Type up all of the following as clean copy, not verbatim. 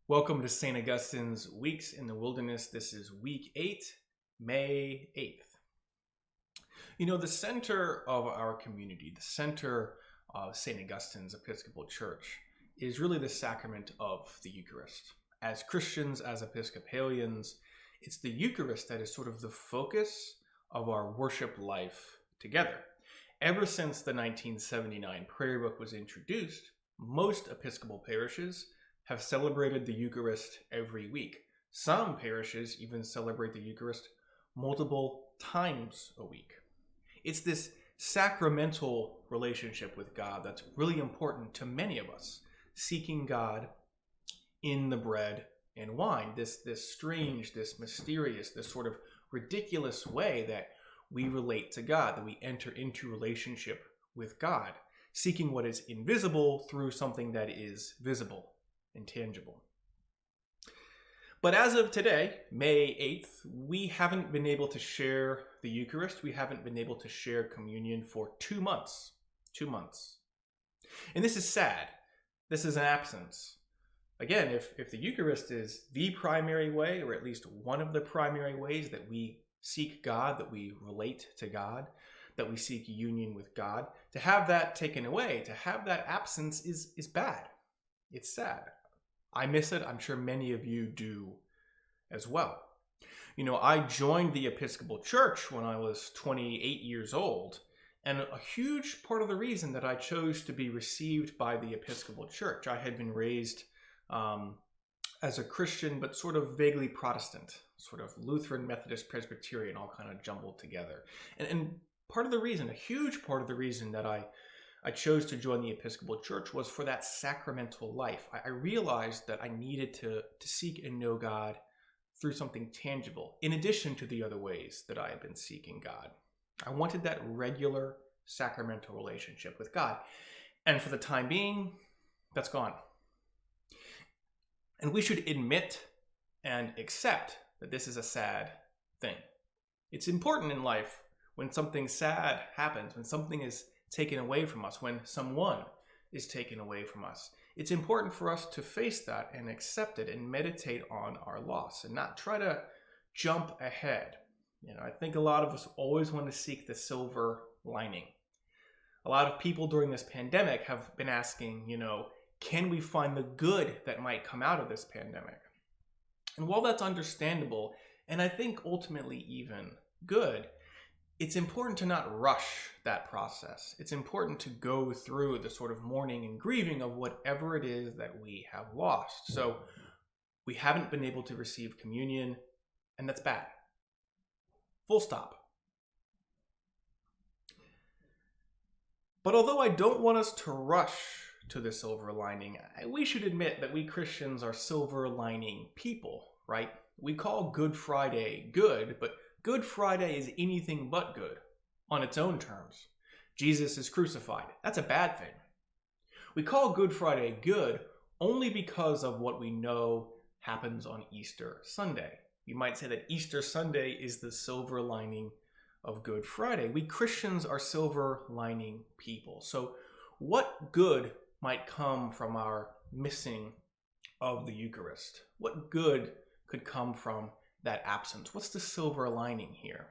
Welcome to St. Augustine's Weeks in the Wilderness. This is week 8, May 8th. The center of our community, the center of St. Augustine's Episcopal Church is really the sacrament of the Eucharist. As Christians, as Episcopalians, it's the Eucharist that is sort of the focus of our worship life together. Ever since the 1979 prayer book was introduced, most Episcopal parishes have celebrated the Eucharist every week. Some parishes even celebrate the Eucharist multiple times a week. It's this sacramental relationship with God that's really important to many of us, seeking God in the bread and wine, this strange, this mysterious, this sort of ridiculous way that we relate to God, that we enter into relationship with God, seeking what is invisible through something that is visible. Intangible. But as of today, May 8th, we haven't been able to share the Eucharist. We haven't been able to share communion for 2 months. 2 months. And this is sad. This is an absence. Again, if the Eucharist is the primary way, or at least one of the primary ways that we seek God, that we relate to God, that we seek union with God, to have that taken away, to have that absence is bad. It's sad. I miss it. I'm sure many of you do as well. I joined the Episcopal Church when I was 28 years old, and a huge part of the reason that I chose to be received by the Episcopal Church, I had been raised as a Christian, but sort of vaguely Protestant, sort of Lutheran, Methodist, Presbyterian, all kind of jumbled together. And part of the reason, a huge part of the reason that I chose to join the Episcopal Church was for that sacramental life. I realized that I needed to seek and know God through something tangible, in addition to the other ways that I had been seeking God. I wanted that regular sacramental relationship with God. And for the time being, that's gone. And we should admit and accept that this is a sad thing. It's important in life when something sad happens, when something is taken away from us, when someone is taken away from us. It's important for us to face that and accept it and meditate on our loss and not try to jump ahead. I think a lot of us always want to seek the silver lining. A lot of people during this pandemic have been asking, can we find the good that might come out of this pandemic? And while that's understandable, and I think ultimately even good, it's important to not rush that process. It's important to go through the sort of mourning and grieving of whatever it is that we have lost. So we haven't been able to receive communion, and that's bad. Full stop. But although I don't want us to rush to the silver lining, we should admit that we Christians are silver lining people, right? We call Good Friday good, but Good Friday is anything but good on its own terms. Jesus is crucified. That's a bad thing. We call Good Friday good only because of what we know happens on Easter Sunday. You might say that Easter Sunday is the silver lining of Good Friday. We Christians are silver lining people. So what good might come from our missing of the Eucharist? What good could come from that absence? What's the silver lining here?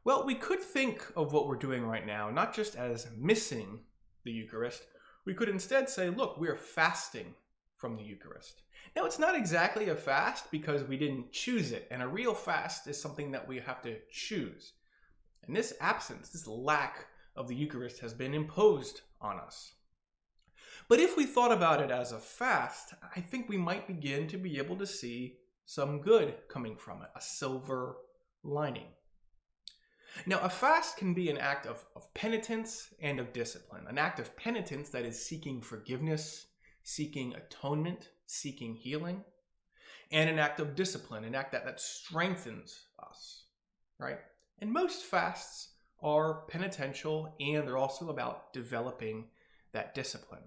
Well, we could think of what we're doing right now not just as missing the Eucharist. We could instead say, look, we're fasting from the Eucharist. Now, it's not exactly a fast because we didn't choose it, and a real fast is something that we have to choose. And this absence, this lack of the Eucharist has been imposed on us. But if we thought about it as a fast, I think we might begin to be able to see some good coming from it, a silver lining. Now, a fast can be an act of penitence and of discipline, an act of penitence that is seeking forgiveness, seeking atonement, seeking healing, and an act of discipline, an act that strengthens us, right? And most fasts are penitential, and they're also about developing that discipline.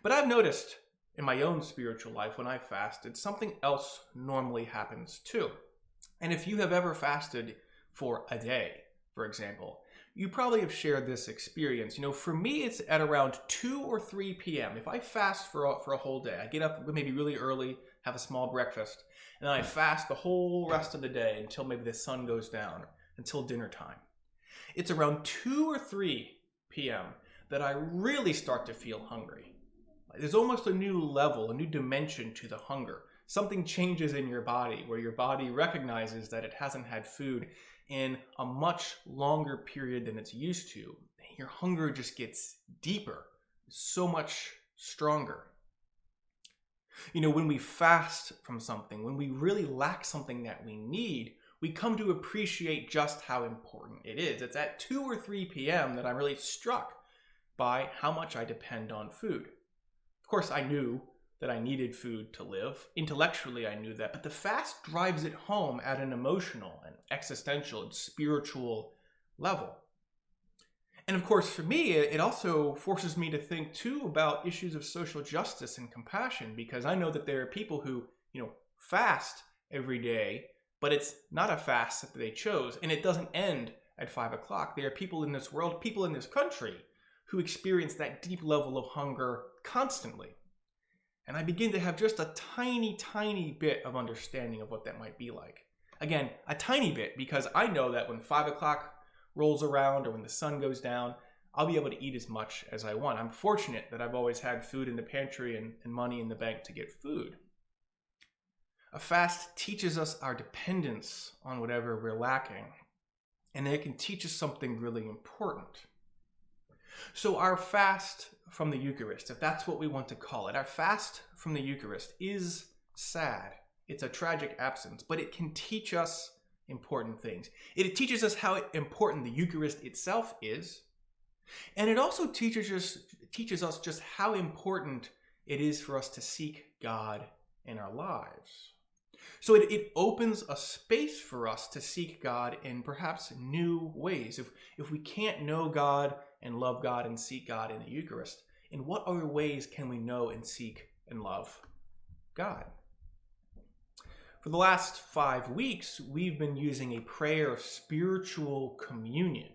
But I've noticed in my own spiritual life when I fasted, something else normally happens too. And if you have ever fasted for a day, for example, you probably have shared this experience. For me, it's at around 2 or 3 p.m. If I fast for a whole day, I get up maybe really early, have a small breakfast, and then I fast the whole rest of the day until maybe the sun goes down, until dinner time. It's around 2 or 3 p.m. that I really start to feel hungry. There's almost a new level, a new dimension to the hunger. Something changes in your body where your body recognizes that it hasn't had food in a much longer period than it's used to. Your hunger just gets deeper, so much stronger. When we fast from something, when we really lack something that we need, we come to appreciate just how important it is. It's at 2 or 3 p.m. that I'm really struck by how much I depend on food. Of course, I knew that I needed food to live. Intellectually, I knew that, but the fast drives it home at an emotional and existential and spiritual level. And of course, for me, it also forces me to think too about issues of social justice and compassion, because I know that there are people who, fast every day, but it's not a fast that they chose, and it doesn't end at 5 o'clock. There are people in this world, people in this country, who experience that deep level of hunger constantly. And I begin to have just a tiny, tiny bit of understanding of what that might be like. Again, a tiny bit, because I know that when 5 o'clock rolls around or when the sun goes down, I'll be able to eat as much as I want. I'm fortunate that I've always had food in the pantry and money in the bank to get food. A fast teaches us our dependence on whatever we're lacking, and it can teach us something really important. So our fast from the Eucharist, if that's what we want to call it, our fast from the Eucharist is sad. It's a tragic absence, but it can teach us important things. It teaches us how important the Eucharist itself is, and it also teaches us just how important it is for us to seek God in our lives. So it opens a space for us to seek God in perhaps new ways. If we can't know God and love God and seek God in the Eucharist, in what other ways can we know and seek and love God? For the last 5 weeks, we've been using a prayer of spiritual communion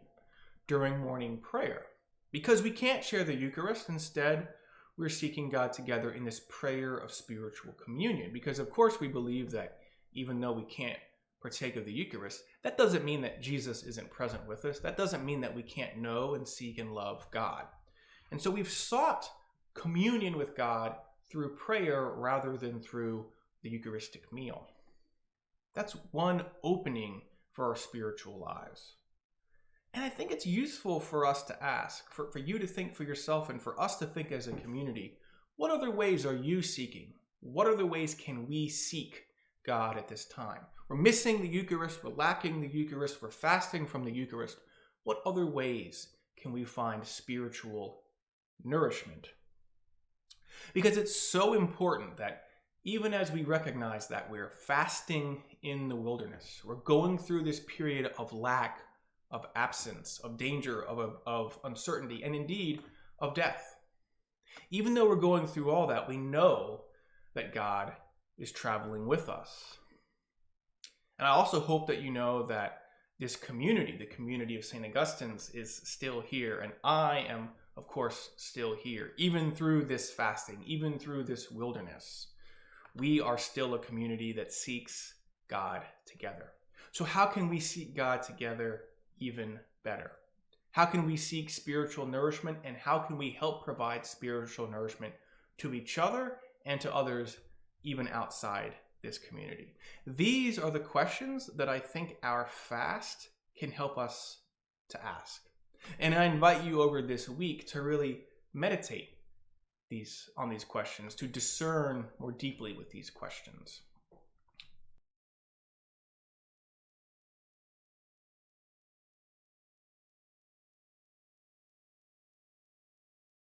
during morning prayer. Because we can't share the Eucharist, instead, we're seeking God together in this prayer of spiritual communion. Because, of course, we believe that even though we can't partake of the Eucharist, that doesn't mean that Jesus isn't present with us. That doesn't mean that we can't know and seek and love God. And so we've sought communion with God through prayer rather than through the Eucharistic meal. That's one opening for our spiritual lives. And I think it's useful for us to ask, for you to think for yourself and for us to think as a community, what other ways are you seeking? What other ways can we seek God at this time? We're missing the Eucharist, we're lacking the Eucharist, we're fasting from the Eucharist. What other ways can we find spiritual nourishment? Because it's so important that even as we recognize that we're fasting in the wilderness, we're going through this period of lack, of absence, of danger, of uncertainty, and indeed of death. Even though we're going through all that, we know that God is traveling with us. And I also hope that you know that this community, the community of St. Augustine's, is still here. And I am, of course, still here, even through this fasting, even through this wilderness. We are still a community that seeks God together. So how can we seek God together even better? How can we seek spiritual nourishment, and how can we help provide spiritual nourishment to each other and to others even outside this community? These are the questions that I think our fast can help us to ask. And I invite you over this week to really meditate on these questions, to discern more deeply with these questions.